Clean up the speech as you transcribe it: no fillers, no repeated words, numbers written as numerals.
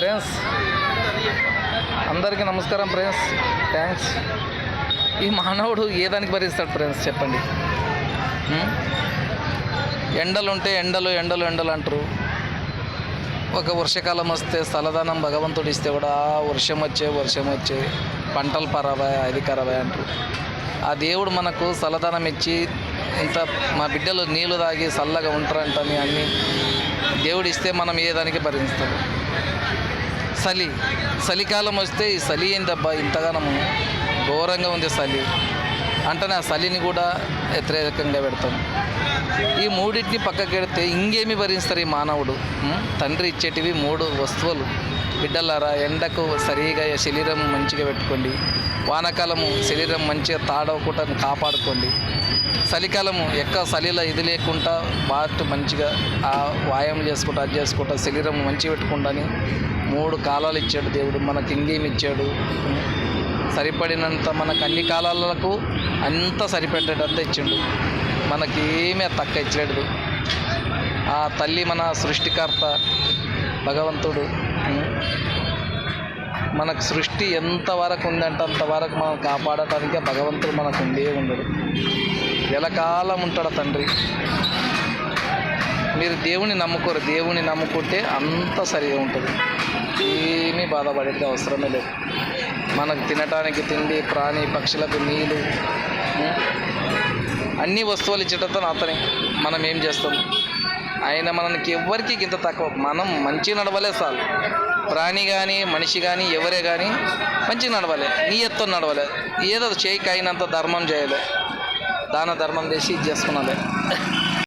Friends అందరికీ నమస్కారం friends. Thanks. ఈ మానవుడు ఏ దానికి భరిస్తాడు ఫ్రెండ్స్ చెప్పండి? ఎండలు ఉంటే ఎండలు ఎండలు ఎండలు అంటారు. ఒక వర్షాకాలం వస్తే చల్లదనం భగవంతుడు ఇస్తే కూడా వర్షం వచ్చే పంటలు పరాబాయ్ అది ఖరాబాయ్ అంటారు. ఆ దేవుడు మనకు చల్లదనం ఇచ్చి ఇంత మా బిడ్డలు నీళ్ళు తాగి చల్లగా ఉంటారంటని అన్నీ దేవుడు ఇస్తే మనం ఏ దానికి భరిస్తాడు. చలికాలం వస్తే ఈ చలి ఏందబ్బా ఇంతగానము ఘోరంగా ఉంది చలి అంటేనే ఆ చలిని కూడా వ్యతిరేకంగా పెడతాం. ఈ మూడింటిని పక్కకి పెడితే ఇంకేమి భరిస్తారు ఈ మానవుడు? తండ్రి ఇచ్చేటివి 3 వస్తువులు. బిడ్డలారా, ఎండకు సరిగా శరీరం మంచిగా పెట్టుకోండి. వానాకాలము శరీరం మంచిగా తాడవకుండా కాపాడుకోండి. చలికాలము చలిలో ఇది లేకుండా బాగా మంచిగా ఆ వ్యాయామం చేసుకుంటా అది చేసుకుంటా శరీరం మంచిగా పెట్టుకుంటాని 3 కాలాలు ఇచ్చాడు దేవుడు. మనకి ఇంకేమి ఇచ్చాడు? సరిపడినంత మనకు అన్ని కాలాలకు అంత సరిపెట్టేటంత ఇచ్చిండు. మనకి ఏమీ తక్కువ ఇచ్చలేదు. ఆ తల్లి మన సృష్టికర్త భగవంతుడు. మనకు సృష్టి ఎంతవరకు ఉందంటే అంతవరకు మనం కాపాడటానికే భగవంతుడు మనకు ఉండడు. ఎలకాలం ఉంటాడు తండ్రి. మీరు దేవుని నమ్ముకోరు. దేవుని నమ్ముకుంటే అంత సరిగా ఉంటుంది. ఏమీ బాధపడేది అవసరమే లేదు. మనకు తినటానికి తిండి, ప్రాణి పక్షులకు నీళ్ళు, అన్ని వస్తువులు ఇచ్చేటతో అతని మనం ఏం చేస్తాం? ఆయన మనకి ఎవరికి ఇంత తక్కువ. మనం మంచిగా నడవలే చాలు. ప్రాణి కానీ మనిషి కానీ ఎవరే కానీ మంచిగా నడవాలి, నీయత్తో నడవాలి. ఏదో చేయికి అయినంత ధర్మం చేయాలి, దాన ధర్మం చేసి ఇది చేసుకున్నాలి.